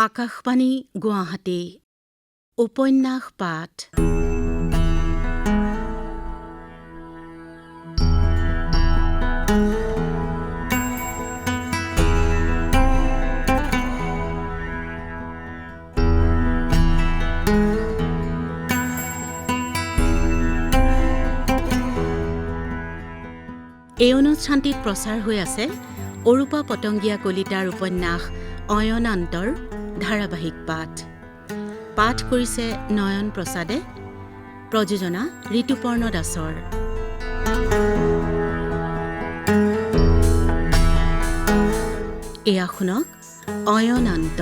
আকাশবাণী গুৱাহাটী উপন্যাস পাঠ এই অনুষ্ঠানটিত প্ৰচাৰ হৈ আছে অৰূপা পতংগীয়া কলিতাৰ উপন্যাস অয়নান্তৰ ধাৰাবাহিক পাঠ। পাঠ কৰিছে নয়ন প্ৰসাদে, প্ৰযোজনা ঋতুপৰ্ণ দাসৰ। এয়া শুনক অয়নান্ত।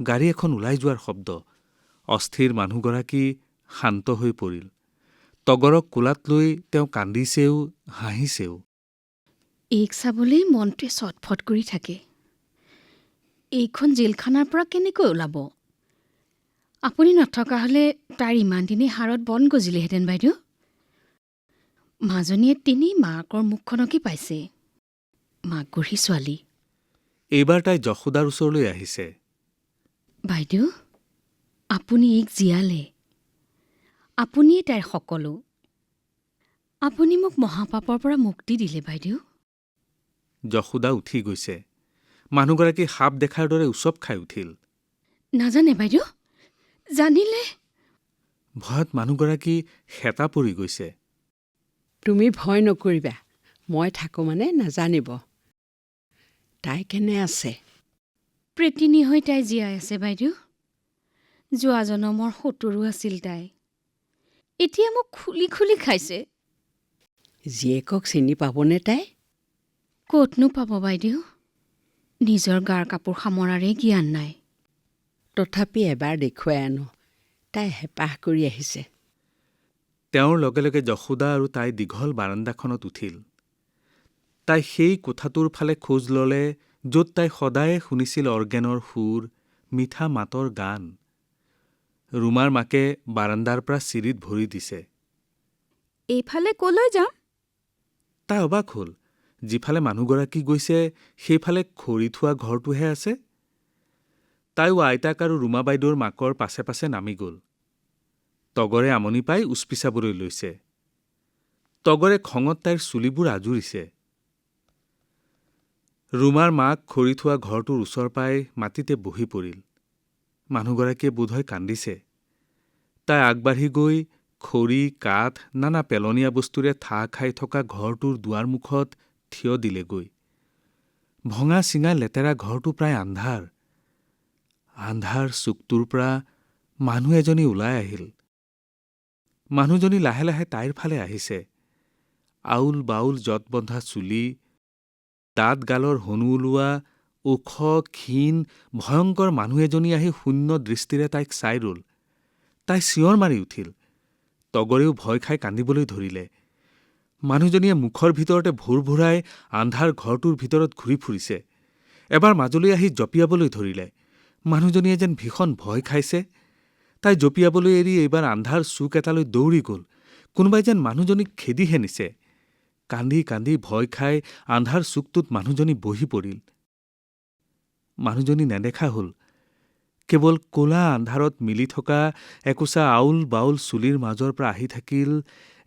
গাড়ী এখন ওলাই যোৱাৰ শব্দ। অস্থিৰ মানুহগৰাকী শান্ত হৈ পৰিল। তগৰক কোলাত লৈ তেওঁ কান্দিছেও হাঁহিছেও। এইক চাবলৈ মনটোৱে চটফট কৰি থাকে। এইখন জেলখানাৰ পৰা কেনেকৈ ওলাব? আপুনি নথকা হ'লে তাৰ ইমান দিনেই হাড়ত বন গজিলেহেঁতেন বাইদেউ। মাজনীয়ে তেনেই মাকৰ মুখখনকে পাইছে। মাকগঢ়ী ছোৱালী। এইবাৰ তাই যশোদাৰ ওচৰলৈ আহিছে। বাইদেউ, আপুনি এইক জীয়ালে। আপুনিয়ে তাইৰ সকলো। আপুনি মোক মহাপাপৰ পৰা মুক্তি দিলে বাইদেউ। যশোদা উঠি গৈছে। মানুহগৰাকী সাপ দেখাৰ দৰে উচপ খাই উঠিল। নাজানে বাইদেউ, জানিলে। ভয়ত মানুহগৰাকী হেতা পৰি গৈছে। তুমি ভয় নকৰিবা, মই থাকোঁ মানে নাজানিব। তাই কেনে আছে? প্ৰেতিনী হৈ তাই জীয়াই আছে বাইদেউ। যোৱা জনমৰ শত্ৰু আছিল তাই। এতিয়া মোক খুলি খুলি খাইছে। জীয়েকক চিনি পাবনে তাই? ক'তনো পাব বাইদেউ? নিজৰ গাৰ কাপোৰ সামৰাৰে জ্ঞান নাই। তথাপি এবাৰ দেখুৱাই আনো। তাই হেঁপাহ কৰি আহিছে। তেওঁৰ লগে লগে যশোদা আৰু তাই দীঘল বাৰাণ্ডাখনত উঠিল। তাই সেই কোঠাটোৰ ফালে খোজ ল'লে য'ত তাই সদায়ে শুনিছিল অৰ্গেনৰ সুৰ, মিঠা মাতৰ গান। ৰুমাৰ মাকে বাৰাণ্ডাৰ পৰা চিৰিত ভৰি দিছে। এইফালে ক'লৈ যাম? তাই অবাক হ'ল। যিফালে মানুহগৰাকী গৈছে সেইফালে খৰি থোৱা ঘৰটোহে আছে। তাইও আইতাক আৰু ৰুমা বাইদেউৰ মাকৰ পাছে পাছে নামি গ'ল। তগৰে আমনি পাই উচপিচাবলৈ লৈছে। তগৰে খঙত তাইৰ চুলিবোৰ আজুৰিছে। ৰুমাৰ মাক খৰি থোৱা ঘৰটোৰ ওচৰ পাই মাটিতে বহি পৰিল। মানুহগৰাকীয়ে বোধহয় কান্দিছে। তাই আগবাঢ়ি গৈ খৰি, কাঠ, নানা পেলনীয়া বস্তুৰে ঠাহ খাই থকা ঘৰটোৰ দুৱাৰমুখত থিয় দিলেগৈ। ভঙা চিঙা লেতেৰা ঘৰটো প্ৰায় আন্ধাৰ। আন্ধাৰ চুকটোৰ পৰা মানুহ এজনী ওলাই আহিল। মানুহজনী লাহে লাহে তাইৰ ফালে আহিছে। আউল বাউল জঁট বন্ধা চুলি, দাঁত গালৰ হনু ওলোৱা, ওখ, ক্ষীণ, ভয়ংকৰ মানুহ এজনী আহি শূন্য দৃষ্টিৰে তাইক চাই ৰ'ল। তাই চিঞৰ মাৰি উঠিল। তগৰেও ভয় খাই কান্দিবলৈ ধৰিলে। মানুহজনীয়ে মুখৰ ভিতৰতে ভোৰ ভোৰাই আন্ধাৰ ঘৰটোৰ ভিতৰত ঘূৰি ফুৰিছে। এবাৰ মাজলৈ আহি জঁপিয়াবলৈ ধৰিলে। মানুহজনীয়ে যেন ভীষণ ভয় খাইছে। তাই জঁপিয়াবলৈ এৰি এইবাৰ আন্ধাৰ চুক এটালৈ দৌৰি গ'ল। কোনোবাই যেন মানুহজনীক খেদিহে নিছে। কান্দি কান্দি ভয় খাই আন্ধাৰ চুকটোত মানুহজনী বহি পৰিল। মানুহজনী নেদেখা হ'ল। কেৱল ক'লা আন্ধাৰত মিলি থকা একোচা আউল বাউল চুলিৰ মাজৰ পৰা আহি থাকিল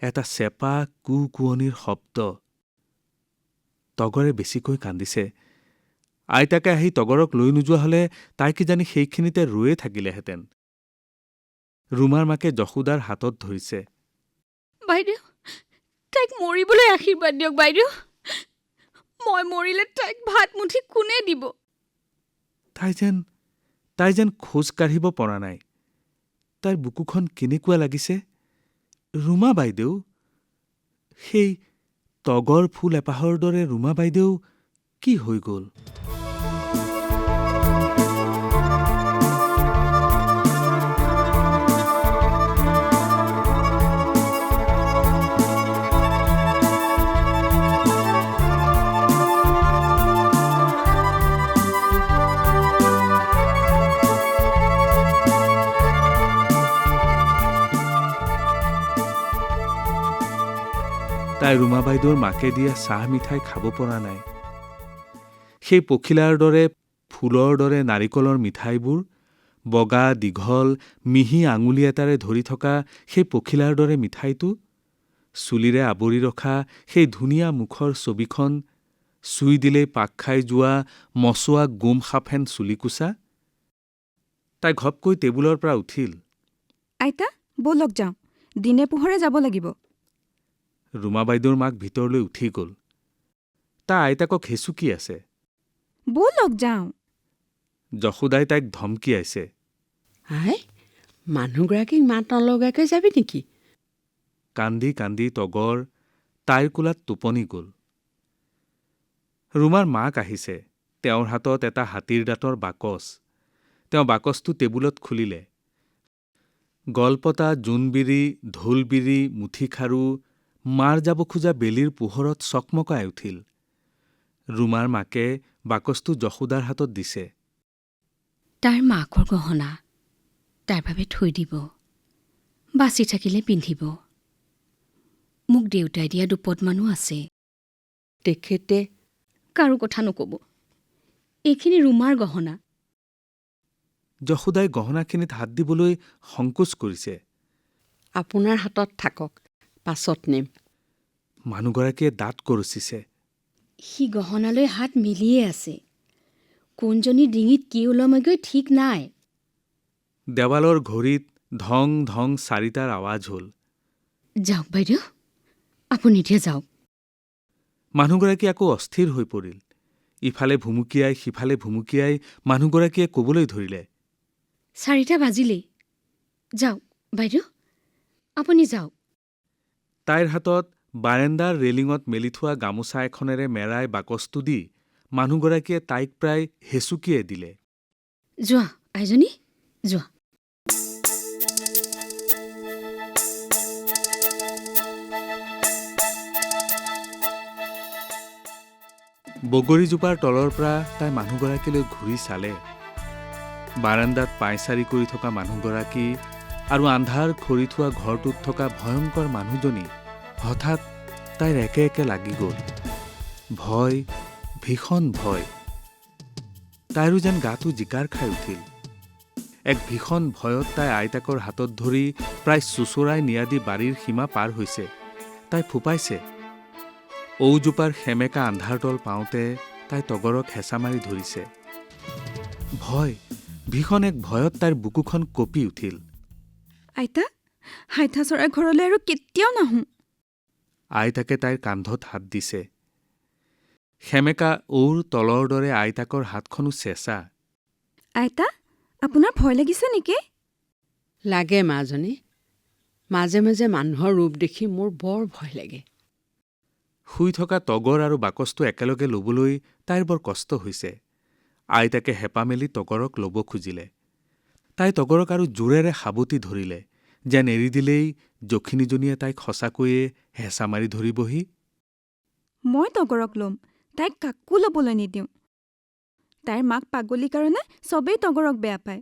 এটা চেপা কুকুৱনিৰ শব্দ। তগৰে বেছিকৈ কান্দিছে। আইতাকে আহি তগৰক লৈ নোযোৱা হ'লে তাই কিজানি সেইখিনিতে ৰৈয়ে থাকিলেহেঁতেন। ৰুমাৰ মাকে যশোদাৰ হাতত ধৰিছে। বাইদেউ, তাইক মৰিবলৈ আশীৰ্বাদ দিয়ক বাইদেউ। মই মৰিলে তাইক ভাত মুঠি কোনে দিব? তাই যেন খোজ কাঢ়িব পৰা নাই। তাইৰ বুকুখন কেনেকুৱা লাগিছে। ৰুমা বাইদেউ, সেই তগৰ ফুল এপাহৰ দৰে ৰুমা বাইদেউ কি হৈ গ'ল? তাই ৰুমা বাইদেউৰ মাকে দিয়া চাহ মিঠাই খাব পৰা নাই। সেই পখিলাৰ দৰে ফুলৰ দৰে নাৰিকলৰ মিঠাইবোৰ, বগা দীঘল মিহি আঙুলি এটাৰে ধৰি থকা সেই পখিলাৰ দৰে মিঠাইটো, চুলিৰে আৱৰি ৰখা সেই ধুনীয়া মুখৰ ছবিখন, চুই দিলেই পাক খাই যোৱা মচুৱা গোম সাফেন চুলিকোছা। তাই ঘপকৈ টেবুলৰ পৰা উঠিল। আইতা, ব'লক যাওঁ, দিনে পোহৰে যাব লাগিব। ৰুমা বাইদেউৰ মাক ভিতৰলৈ উঠি গ'ল। তাই আইতাকক হেঁচুকি আছে। ব'লক যাওঁ। যশোদাই তাইক ধমকিয়াইছে। আই, মানুহগৰাকীক মাত নলগাকৈ যাবি নেকি? কান্দি কান্দি তগৰ তাইৰ কোলাত টোপনি গ'ল। ৰুমাৰ মাক আহিছে। তেওঁৰ হাতত এটা হাতীৰ দাঁতৰ বাকচ। তেওঁ বাকচটো টেবুলত খুলিলে। গলপতা, জোনবিৰি, ঢোলবিৰি, মুঠিখাৰু, মাৰ যাব খোজা বেলিৰ পোহৰত চকমকাই উঠিল। ৰুমাৰ মাকে বাকচটো যশোদাৰ হাতত দিছে। তাৰ মাকৰ গহনা, তাৰ বাবে থৈ দিব, বাচি থাকিলে পিন্ধিব। মোক দেউতাই দিয়া দুপদমানো আছে। তেখেতে কাৰো কথা নক'ব, এইখিনি ৰুমাৰ গহনা। যশোদাই গহনাখিনিত হাত দিবলৈ সংকোচ কৰিছে। আপোনাৰ হাতত থাকক, পাছত নিম। মানুহগৰাকীয়ে দাঁত কৰচিছে। সি গহনালৈ হাত মেলিয়ে আছে। কোনজনী ডিঙিত কি ওলমেগৈ ঠিক নাই। দেৱালৰ ঘড়ীত ধং ধং চাৰিটাৰ আৱাজ হ'ল। যাওক বাইদেউ, আপুনি এতিয়া যাওক। মানুহগৰাকী আকৌ অস্থিৰ হৈ পৰিল। ইফালে ভুমুকিয়াই সিফালে ভুমুকিয়াই মানুহগৰাকীয়ে ক'বলৈ ধৰিলে। 4টা বাজিলেই। যাওক বাইদেউ, আপুনি যাওক। তাইৰ হাতত বাৰেণ্ডাৰ ৰেলিঙত মেলি থোৱা গামোচা এখনেৰে মেৰাই বাকচটো দি মানুহগৰাকীয়ে তাইক প্ৰায় হেঁচুকিয়াই দিলে। যোৱা আইজনী, যোৱা। বগৰীজোপাৰ তলৰ পৰা তাই মানুহগৰাকীলৈ ঘূৰি চালে। বাৰাণ্ডাত পাইচাৰি কৰি থকা মানুহগৰাকী আৰু আন্ধাৰ খৰি থোৱা ঘৰটোত থকা ভয়ংকৰ মানুহজনী হঠাৎ তাইৰ একে একে লাগি গ'ল। ভয়, ভীষণ ভয়। তাইৰো যেন গাটো জিকাৰ খাই উঠিল। এক ভীষণ ভয়ত তাই আইতাকৰ হাতত ধৰি প্ৰায় চোঁচৰাই নিয়া দি বাৰীৰ সীমা পাৰ হৈছে। তাই ফোপাইছে। ঔজোপাৰ সেমেকা আন্ধাৰতল পাওঁতে তাই তগৰক হেঁচা মাৰি ধৰিছে। ভয়, ভীষণ এক ভয়ত তাইৰ বুকুখন কঁপি উঠিল। আইতা, হাইঠাচৰাই ঘৰলৈ আৰু কেতিয়াও নাহোঁ। আইতাকে তাইৰ কান্ধত হাত দিছে। সেমেকা ঔৰ তলৰ দৰে আইতাকৰ হাতখনো চেঁচা। আইতা, আপোনাৰ ভয় লাগিছে নেকি? লাগে মাজনী। মাজে মাজে মানুহৰ ৰূপ দেখি মোৰ বৰ ভয় লাগে। শুই থকা তগৰ আৰু বাকচটো একেলগে ল'বলৈ তাইৰ বৰ কষ্ট হৈছে। আইতাকে হেঁপা মেলি তগৰক ল'ব খুজিলে। তাই তগৰক আৰু জোৰেৰে সাবটি ধৰিলে, যেন এৰি দিলেই যখিনীজনীয়ে তাইক সঁচাকৈয়ে হেঁচা মাৰি ধৰিবহি। মই তগৰক ল'ম, তাইক কাকো ল'বলৈ নিদিওঁ। তাইৰ মাক পাগলীৰ কাৰণে চবেই তগৰক বেয়া পায়।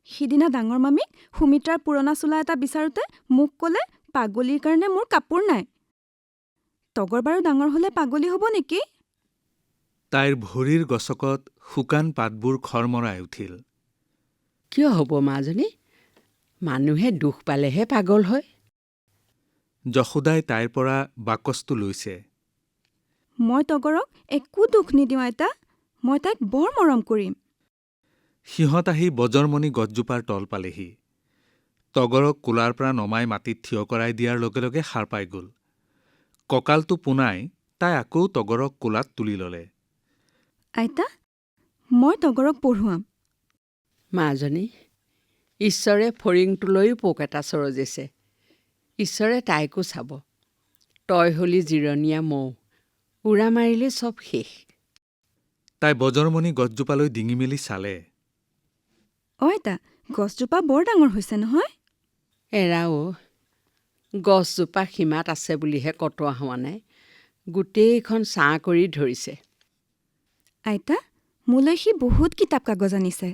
সিদিনা ডাঙৰ মামীক সুমিত্ৰাৰ পুৰণা চোলা এটা বিচাৰোঁতে মোক ক'লে পাগলীৰ কাৰণে মোৰ কাপোৰ নাই। তগৰ বাৰু ডাঙৰ হ'লে পাগলী হ'ব নেকি? তাইৰ ভৰিৰ গছকত শুকান পাতবোৰ খৰমৰাই উঠিল। কিয় হ'ব মাজনী? মানুহে দুখ পালেহে পাগল হয়। যশোদাই তাইৰ পৰা বাকচটো লৈছে। মই তগৰক একো দুখ নিদিওঁ আইতা। মই তাইক বৰ মৰম কৰিম। সিহঁত আহি বজৰমণি গছজোপাৰ তল পালেহি। তগৰক কোলাৰ পৰা নমাই মাটিত থিয় কৰাই দিয়াৰ লগে লগে সাৰ পাই গ'ল। কঁকালটো পোনাই তাই আকৌ তগৰক কোলাত তুলি ল'লে। আইতা, মই তগৰক পঢ়ুৱাম। মাজনী, ঈশ্বৰে ফৰিংটোলৈও পোক এটা চৰজিছে। ঈশ্বৰে তাইকো চাব। তই হলি জিৰণীয়া মৌ, উৰা মাৰিলে চব শেষ। তাই বজৰমণি গছজোপালৈ ডিঙি মেলি চালে। আইতা, গছজোপা বৰ ডাঙৰ হৈছে নহয়? এৰাও, গছজোপা সীমাত আছে বুলিহে কটোৱা হোৱা নাই। গোটেইখন ছাঁ কৰি ধৰিছে। আইতা, মোলৈ সি বহুত কিতাপ কাগজ আনিছে।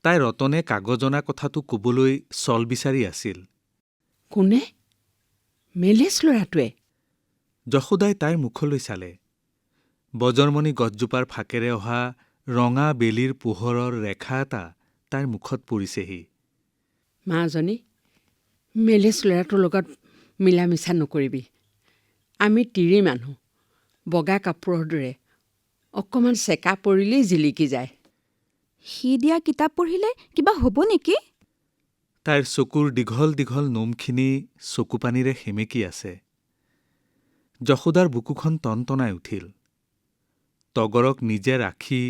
তাই ৰতনে কাগজ অনা কথাটো ক'বলৈ চল বিচাৰি আছিল। কোনে? মেলেছ ল'ৰাটোৱে? যশোদাই তাইৰ মুখলৈ চালে। বজৰমণি গছজোপাৰ ফাকেৰে অহা ৰঙা বেলিৰ পোহৰৰ ৰেখা এটা তাইৰ মুখত পৰিছেহি। মাজনী, মেলেছ ল'ৰাটোৰ লগত মিলা মিছা নকৰিবি। আমি তিৰি মানুহ, বগা কাপোৰৰ দৰে অকণমান চেকা পৰিলেই জিলিকি যায়। সি দিয়া কিতাপ পঢ়িলে কিবা হ'ব নেকি? তাইৰ চকুৰ দীঘল দীঘল নোমখিনি চকুপানীৰে সেমেকি আছে। যশোদাৰ বুকুখন টনটনাই উঠিল। তগৰক নিজে ৰাখি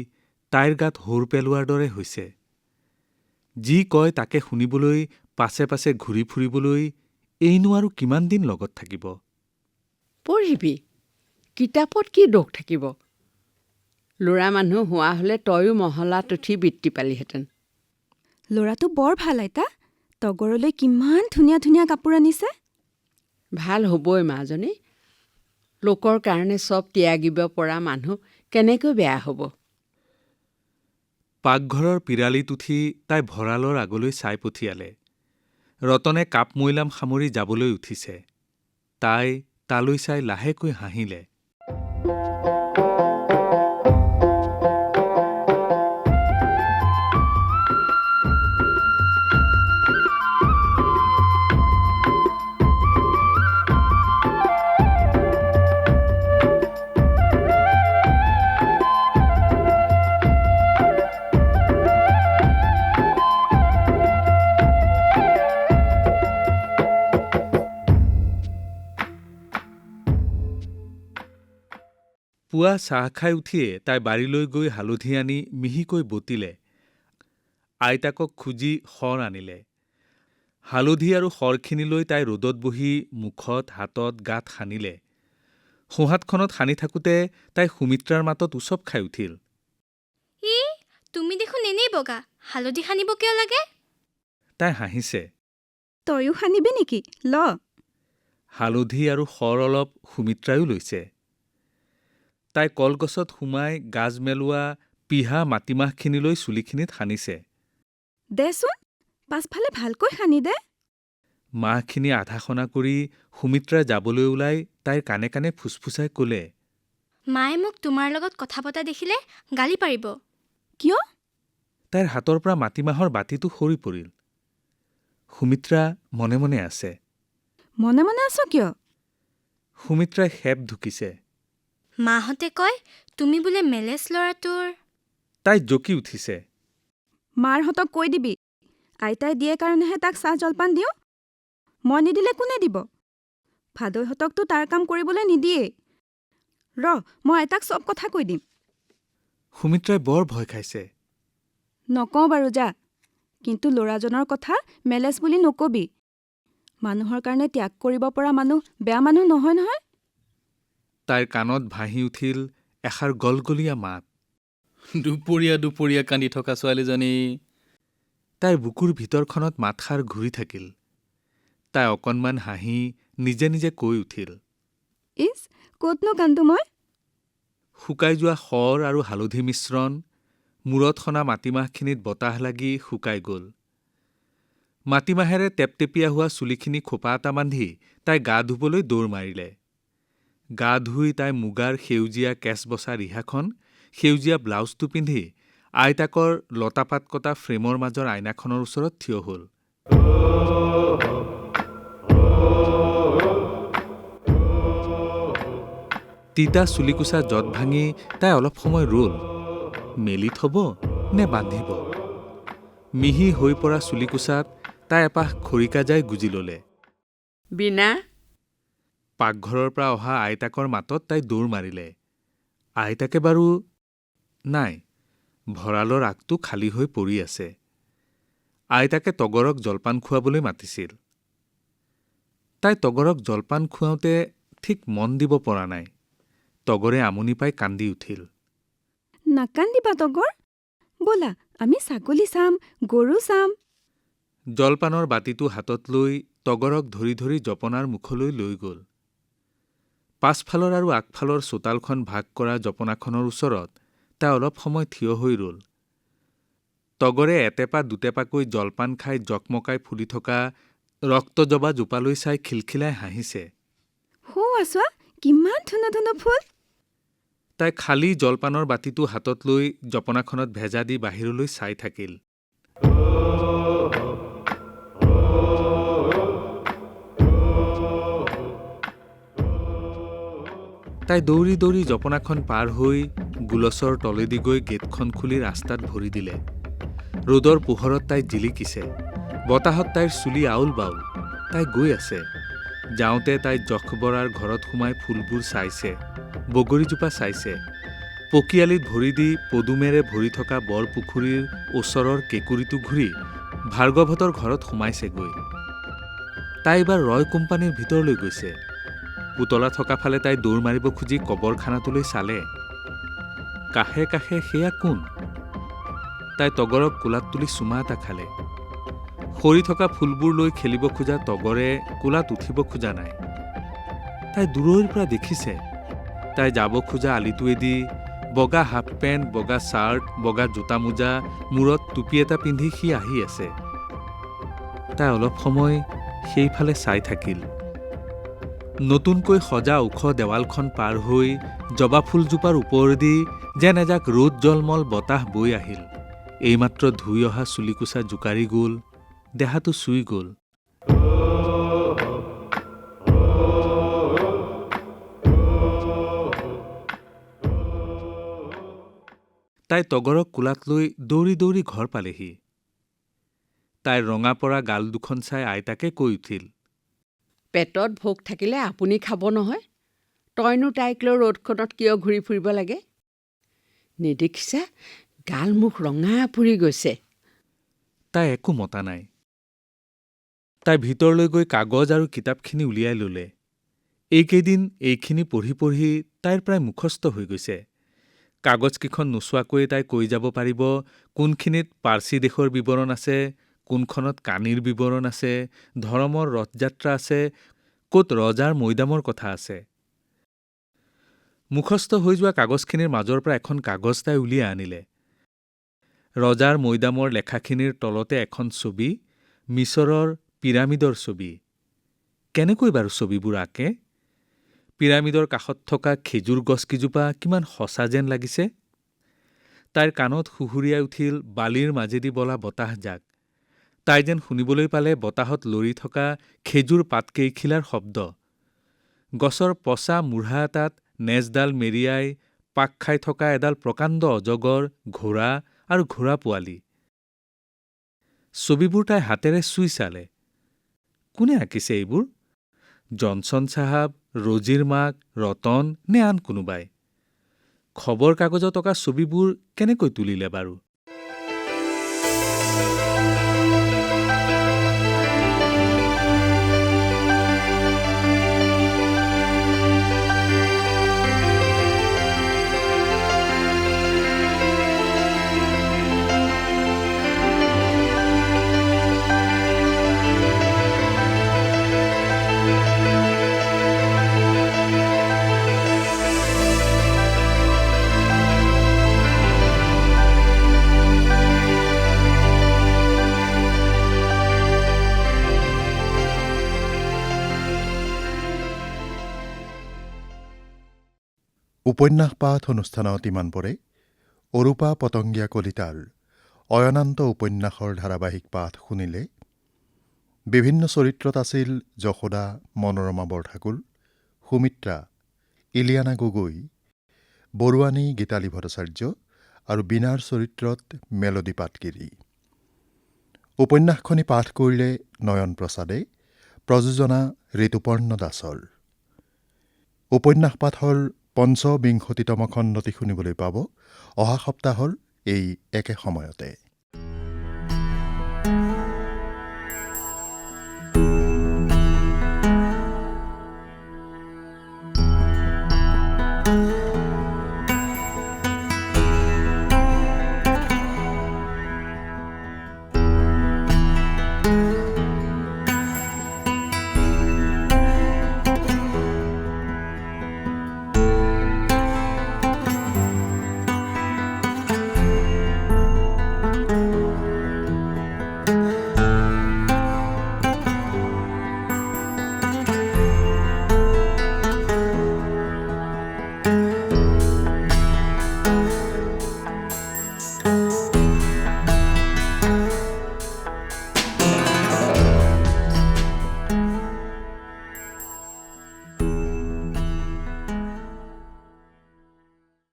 তাইৰ গাত হোৰ পেলোৱাৰ দৰে হৈছে। যি কয় তাকে শুনিবলৈ পাছে পাছে ঘূৰি ফুৰিবলৈ এইনো আৰু কিমান দিন লগত থাকিব? পঢ়িবি, কিতাপত কি দোষ থাকিব? ল'ৰা মানুহ হোৱা হ'লে তয়ো মহলাত উঠি বৃত্তি পালিহেঁতেন। ল'ৰাটো বৰ ভাল আইতা। তগৰলৈ কিমান ধুনীয়া ধুনীয়া কাপোৰ আনিছে। ভাল হ'বই মাজনী। লোকৰ কাৰণে চব ত্যাগিব পৰা মানুহ কেনেকৈ বেয়া হ'ব? পাকঘৰৰ পিৰালিত উঠি তাই ভঁৰালৰ আগলৈ চাই পঠিয়ালে। ৰতনে কাপ মৈলাম সামৰি যাবলৈ উঠিছে। তাই তালৈ চাই লাহেকৈ হাঁহিলে। পুৱা চাহ খাই উঠিয়ে তাই বাৰীলৈ গৈ হালধি আনি মিহিকৈ বটিলে। আইতাকক খুজি শৰ আনিলে। হালধি আৰু শৰখিনি লৈ তাই ৰ'দত বহি মুখত হাতত গাত সানিলে। সোঁহাতখনত সানি থাকোঁতে তাই সুমিত্ৰাৰ মাতত উচপ খাই উঠিল। ই তুমি দেখোন এনেই বগা, হালধি সানিব কিয় লাগে? তাই হাঁহিছে। তয়ো সানিবি নেকি? ল। হালধি আৰু শৰ অলপ সুমিত্ৰায়ো লৈছে। তাই কলগছত সোমাই গাজ মেলোৱা পিহা মাটিমাহখিনিলৈ চুলিখিনিত সানিছে। দেচোন, পাছফালে ভালকৈ সানি দে। মাহখিনি আধা সনা কৰি সুমিত্ৰা যাবলৈ ওলাই তাইৰ কাণে কাণে ফুচফুচাই ক'লে, মায়ে মোক তোমাৰ লগত কথা পতা দেখিলে গালি পাৰিব। কিয়? তাইৰ হাতৰ পৰা মাটিমাহৰ বাতিটো সৰি পৰিল। সুমিত্ৰা মনে মনে আছে। মনে মনে আছ কিয়? সুমিত্ৰাই খেপ ঢুকিছে। মাহঁতে কয় তুমি বোলে মেলেছ ল'ৰাটোৰ। তাই জকি উঠিছে। মাৰহঁতক কৈ দিবি। আইতাই দিয়ে কাৰণেহে তাক চাহ জলপান দিওঁ। মই নিদিলে কোনে দিব? ভাদৈহঁতকতো তাৰ কাম কৰিবলৈ নিদিয়েই। ৰ, মই আইতাক চব কথা কৈ দিম। সুমিত্ৰাই বৰ ভয় খাইছে। নকওঁ বাৰু যা। কিন্তু ল'ৰাজনৰ কথা মেলেছ বুলি নকবি। মানুহৰ কাৰণে ত্যাগ কৰিব পৰা মানুহ বেয়া মানুহ নহয় নহয়। তাইৰ কাণত ভাঁহি উঠিল এষাৰ গলগলীয়া মাত। দুপৰীয়া দুপৰীয়া কান্দি থকা ছোৱালীজনী। তাইৰ বুকুৰ ভিতৰখনত মাতষাৰ ঘূৰি থাকিল। তাই অকণমান হাঁহি নিজে নিজে কৈ উঠিল, ইচ, ক'তনো কান্দো মই? শুকাই যোৱা শৰ আৰু হালধি মিশ্ৰণ মূৰত সনা মাটিমাহখিনিত বতাহ লাগি শুকাই গ'ল। মাটিমাহেৰে টেপটেপীয়া হোৱা চুলিখিনি খোপা এটা বান্ধি তাই গা ধুবলৈ দৌৰ মাৰিলে। গা ধুই তাই মুগাৰ সেউজীয়া কেঁচ বচা ৰিহাখন, সেউজীয়া ব্লাউজটো পিন্ধি আইতাকৰ লতাপাত কটা ফ্ৰেমৰ মাজৰ আইনাখনৰ ওচৰত থিয় হ'ল। তিতা চুলিকোছা জঁট ভাঙি তাই অলপ সময় ৰ'ল। মেলি থ'ব নে বান্ধিব? মিহি হৈ পৰা চুলিকোছাত তাই এপাহ খৰিকাজাই গুজি ল'লে। বিনা, পাকঘৰৰ পৰা অহা আইতাকৰ মাতত তাই দৌৰ মাৰিলে। আইতাকে বাৰু নাই, ভঁৰালৰ আগটো খালী হৈ পৰি আছে। আইতাকে তগৰক জলপান খুৱাবলৈ মাতিছিল। তাই তগৰক জলপান খুৱাওঁতে ঠিক মন দিব পৰা নাই। তগৰে আমনি পাই কান্দি উঠিল। নাকান্দিবা তগৰ। ব'লা, আমি ছাগলী চাম, গৰু চাম। জলপানৰ বাতিটো হাতত লৈ তগৰক ধৰি ধৰি জপনাৰ মুখলৈ লৈ গ'ল। পাছফালৰ আৰু আগফালৰ চোতালখন ভাগ কৰা জপনাখনৰ ওচৰত তাই অলপ সময় থিয় হৈ ৰ'ল। তগৰে এটেপা দুটেপাকৈ জলপান খাই জকমকাই ফুলি থকা ৰক্তজবা জোপালৈ চাই খিলখিলাই হাঁহিছে। সৌ আছোৱা, কিমান ধুনীয়া ধুনীয়া ফুল। তাই খালী জলপানৰ বাতিটো হাতত লৈ জপনাখনত ভেজা দি বাহিৰলৈ চাই থাকিল। তাই দৌৰি দৌৰি জপনাখন পাৰ হৈ গুলচৰ তলেদি গৈ গেটখন খুলি ৰাস্তাত ভৰি দিলে। ৰ'দৰ পোহৰত তাই জিলিকিছে। বতাহত তাইৰ চুলি আউল বাউল। তাই গৈ আছে। যাওঁতে তাই যখবৰাৰ ঘৰত সোমাই ফুলবোৰ চাইছে, বগৰীজোপা চাইছে। পকীয়ালিত ভৰি দি পদুমেৰে ভৰি থকা বৰপুখুৰীৰ ওচৰৰ কেঁকুৰিটো ঘূৰি ভাৰ্গৱহঁতৰ ঘৰত সোমাইছেগৈ। তাই এইবাৰ ৰয় কোম্পানীৰ ভিতৰলৈ গৈছে। পুতলা থকা ফালে তাই দৌৰ মাৰিব খুজি কবৰখানাটোলৈ চালে। কাষে কাষে সেয়া কোন? তাই তগৰক কোলাত তুলি চুমা এটা খালে। সৰি থকা ফুলবোৰ লৈ খেলিব খোজা তগৰে কোলাত উঠিব খোজা নাই। তাই দূৰৈৰ পৰা দেখিছে। তাই যাব খোজা আলিটোৱেদি বগা হাফ পেণ্ট, বগা চাৰ্ট, বগা জোতা মোজা, মূৰত টুপি এটা পিন্ধি সি আহি আছে। তাই অলপ সময় সেইফালে চাই থাকিল। নতুনকৈ সজা ওখ দেৱালখন পাৰ হৈ জবা ফুলজোপাৰ ওপৰেদি যেন এজাক ৰ'দ জলমল বতাহ বৈ আহিল। এইমাত্ৰ ধুই অহা চুলিকোছা জোকাৰি গ'ল, দেহাটো চুই গ'ল। তাই তগৰক কোলাত লৈ দৌৰি দৌৰি ঘৰ পালেহি। তাইৰ ৰঙা পৰা গাল দুখন চাই আইতাকে কৈ উঠিল, পেটত ভোক থাকিলে আপুনি খাব নহয়। তইনো তাইক লৈ ৰ'দখনত কিয় ঘূৰি ফুৰিব লাগে? নেদেখিছা গাল মুখ ৰঙা পৰি গৈছে। তাই একো মতা নাই। তাই ভিতৰলৈ গৈ কাগজ আৰু কিতাপখিনি উলিয়াই ল'লে। এইকেইদিন এইখিনি পঢ়ি পঢ়ি তাইৰ প্ৰায় মুখস্থ হৈ গৈছে। কাগজকেইখন নোচোৱাকৈয়ে তাই কৈ যাব পাৰিব কোনখিনিত পাৰ্চী দেশৰ বিৱৰণ আছে, কোনখনত কানিৰ বিৱৰণ আছে, ধৰমৰ ৰথযাত্ৰা আছে, ক'ত ৰজাৰ মৈদামৰ কথা আছে। মুখস্থ হৈ যোৱা কাগজখিনিৰ মাজৰ পৰা এখন কাগজ তাই উলিয়াই আনিলে। ৰজাৰ মৈদামৰ লেখাখিনিৰ তলতে এখন ছবি, মিছৰৰ পিৰামিডৰ ছবি। কেনেকৈ বাৰু ছবিবোৰ আঁকে? পিৰামিডৰ কাষত থকা খেজুৰ গছকেইজোপা কিমান সঁচা যেন লাগিছে। তাইৰ কাণত সুহুৰিয়াই উঠিল বালিৰ মাজেদি বলা বতাহজাক। তাই যেন শুনিবলৈ পালে বতাহত লৰি থকা খেজুৰ পাতকেইখিলাৰ শব্দ। গছৰ পচা মূঢ়া এটাত নেজডাল মেৰিয়াই পাক খাই থকা এডাল প্ৰকাণ্ড অজগৰ, ঘোঁৰা আৰু ঘোঁৰা পোৱালি। ছবিবোৰ তাই হাতেৰে চুই চালে। কোনে আঁকিছে এইবোৰ? জনছন চাহাব, ৰজিৰ মাক, ৰতন নে আন কোনোবাই? খবৰ কাগজত অঁকা ছবিবোৰ কেনেকৈ তুলিলে বাৰু? উপন্যাস পাঠ অনুষ্ঠানত ইমান পৰে অৰূপা পতংগীয়া কলিতাৰ অয়নান্ত উপন্যাসৰ ধাৰাবাহিক পাঠ শুনিলে। বিভিন্ন চৰিত্ৰত আছিল যশোদা মনোৰমা বৰঠাকুৰ, সুমিত্ৰা ইলিয়ানা গগৈ, বৰুৱানী গীতালী ভট্টাচাৰ্য আৰু বীণাৰ চৰিত্ৰত মেলডী পাটগিৰি। উপন্যাসখনি পাঠ কৰিলে নয়ন প্ৰসাদে, প্ৰযোজনা ঋতুপৰ্ণ দাসৰ। উপন্যাস পাঠৰ ৫৫তম খণ্ডটি শুনিবলৈ পাব অহা সপ্তাহৰ এই একে সময়তে।